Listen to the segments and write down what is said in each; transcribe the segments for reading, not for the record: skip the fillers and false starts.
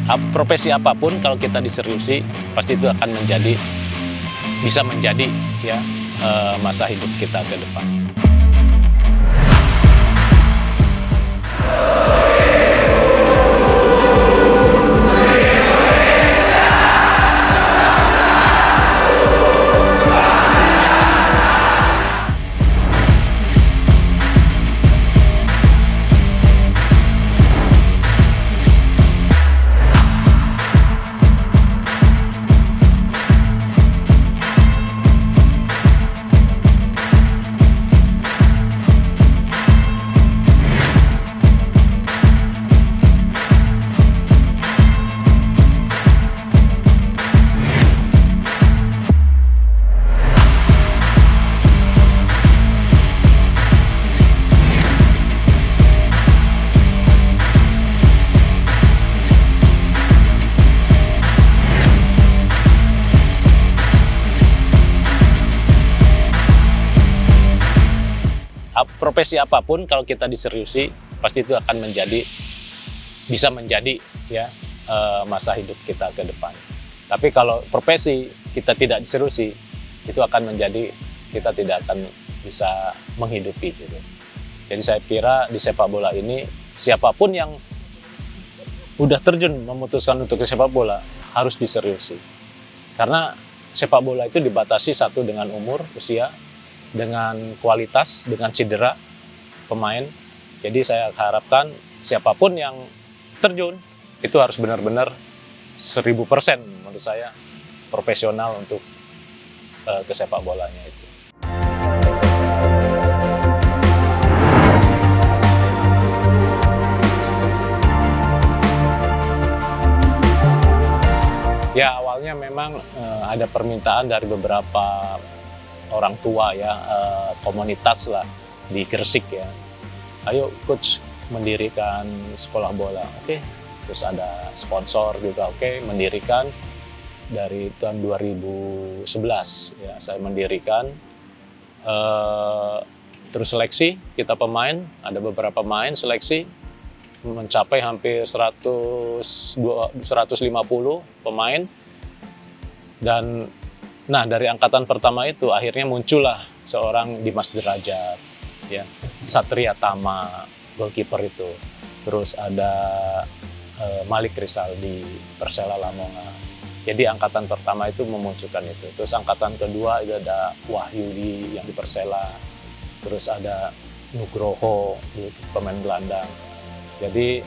Profesi apapun kalau kita diseriusi pasti itu akan bisa menjadi ya masa hidup kita ke depan. Profesi apapun kalau kita diseriusi pasti itu akan bisa menjadi ya masa hidup kita ke depan. Tapi kalau profesi kita tidak diseriusi itu akan menjadi kita tidak akan bisa menghidupi gitu. Jadi saya kira di sepak bola ini siapapun yang udah terjun memutuskan untuk ke sepak bola harus diseriusi. Karena sepak bola itu dibatasi satu dengan umur, usia, dengan kualitas, dengan cedera pemain. Jadi saya harapkan siapapun yang terjun itu harus benar-benar 1000% menurut saya profesional untuk ke sepak bolanya itu. Ya awalnya memang ada permintaan dari beberapa orang tua ya, komunitas lah di Gresik ya. Ayo coach mendirikan sekolah bola. Oke. Terus ada sponsor juga, oke, mendirikan dari tahun 2011 ya saya mendirikan. Terus seleksi kita pemain, ada beberapa pemain seleksi mencapai hampir 150 pemain. Dan nah, dari angkatan pertama itu akhirnya muncullah seorang Dimas Derajat, ya, Satria Tama, goalkeeper itu. Terus ada Malik Rizal di Persela Lamongan. Jadi angkatan pertama itu memunculkan itu. Terus angkatan kedua itu ada Wahyu yang di Persela. Terus ada Nugroho di pemain gelandang. Jadi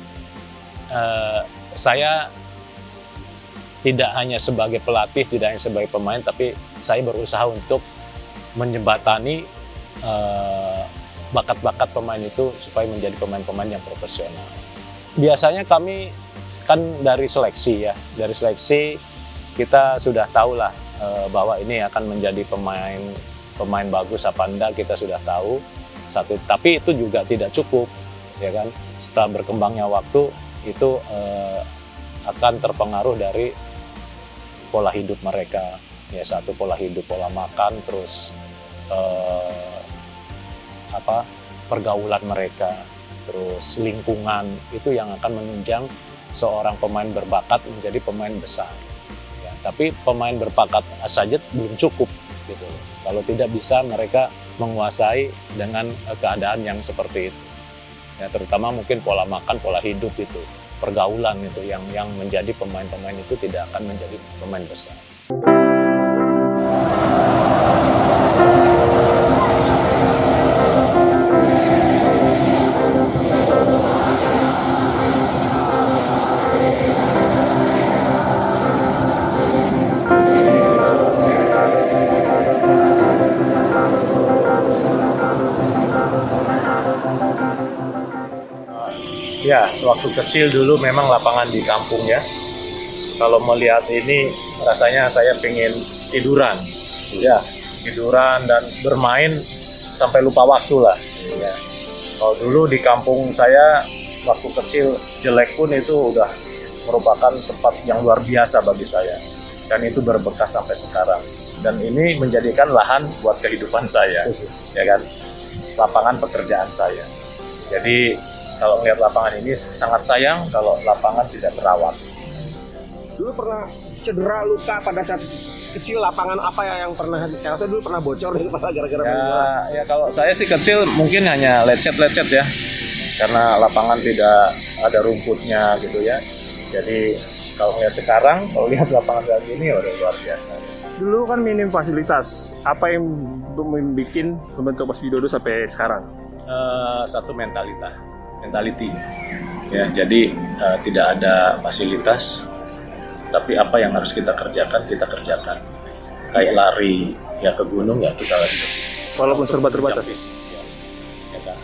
saya tidak hanya sebagai pelatih, tidak hanya sebagai pemain, tapi saya berusaha untuk menjembatani bakat-bakat pemain itu supaya menjadi pemain-pemain yang profesional. Biasanya kami kan dari seleksi ya, dari seleksi kita sudah tahu lah bahwa ini akan menjadi pemain bagus apa enggak, kita sudah tahu satu. Tapi itu juga tidak cukup, ya kan? Setelah berkembangnya waktu itu akan terpengaruh dari pola hidup mereka, ya, satu pola hidup, pola makan, terus pergaulan mereka, terus lingkungan, itu yang akan menunjang seorang pemain berbakat menjadi pemain besar. Ya, tapi pemain berbakat saja belum cukup gitu. Kalau tidak bisa mereka menguasai dengan keadaan yang seperti itu. Ya, terutama mungkin pola makan, pola hidup itu, pergaulan itu yang menjadi pemain-pemain itu tidak akan menjadi pemain besar. Ya, waktu kecil dulu memang lapangan di kampung ya. Kalau melihat ini rasanya saya pengen tiduran. Ya, tiduran dan bermain sampai lupa waktu lah. Ya. Kalau dulu di kampung saya waktu kecil jelek pun itu udah merupakan tempat yang luar biasa bagi saya. Dan itu berbekas sampai sekarang. Dan ini menjadikan lahan buat kehidupan saya. Ya kan? Lapangan pekerjaan saya. Jadi kalau melihat lapangan ini sangat sayang kalau lapangan tidak terawat. Dulu pernah cedera luka pada saat kecil, lapangan apa ya yang pernah, saya dulu pernah bocor di kepala gara-gara main bola. Ya kalau saya sih kecil mungkin hanya lecet-lecet ya, karena lapangan tidak ada rumputnya gitu ya. Jadi kalau lihat sekarang, kalau lihat lapangan kayak gini udah luar biasa. Dulu kan minim fasilitas, apa yang membuat membentuk Mas Widodo sampai sekarang? Satu mentality ya. Jadi tidak ada fasilitas, tapi apa yang harus kita kerjakan kayak lari ya ke gunung ya kita lari Walaupun serba terbatas ya kan.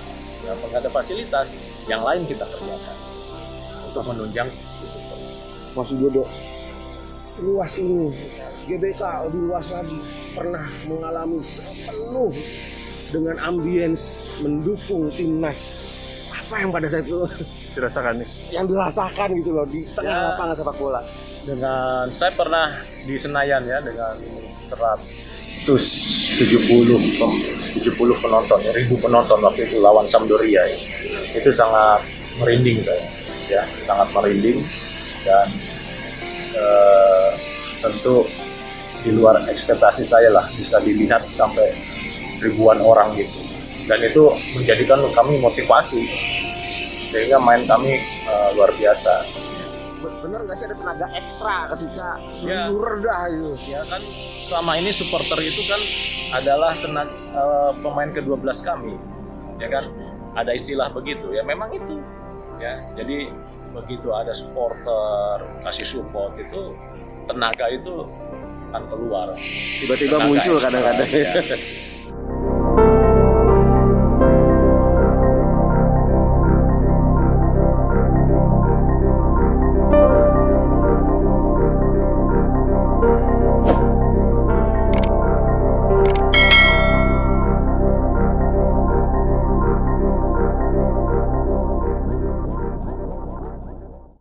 Nggak ada fasilitas, yang lain kita kerjakan untuk menunjang fisik. Mas Widodo, luas ini GBK lebih luas lagi, pernah mengalami sepenuh dengan ambience mendukung timnas. Apa yang pada saat itu dirasakan nih? yang dirasakan gitu loh di tengah lapangan sepak bola? Dengan saya pernah di Senayan ya dengan 170 penonton, 1000 penonton waktu itu lawan Sampdoria ya. Itu sangat merinding saya, ya sangat merinding dan tentu di luar ekspektasi saya lah, bisa dilihat sampai ribuan orang gitu, dan itu menjadikan kami motivasi sehingga main kami luar biasa. Bener nggak sih ada tenaga ekstra ketika Ya. rendah gitu? Ya kan selama ini supporter itu kan adalah pemain ke-12 kami, ya kan ada istilah begitu ya, memang itu ya. Jadi begitu ada supporter kasih support itu, tenaga itu akan keluar, Tiba-tiba tenaga muncul ekstra, kadang-kadang. ya.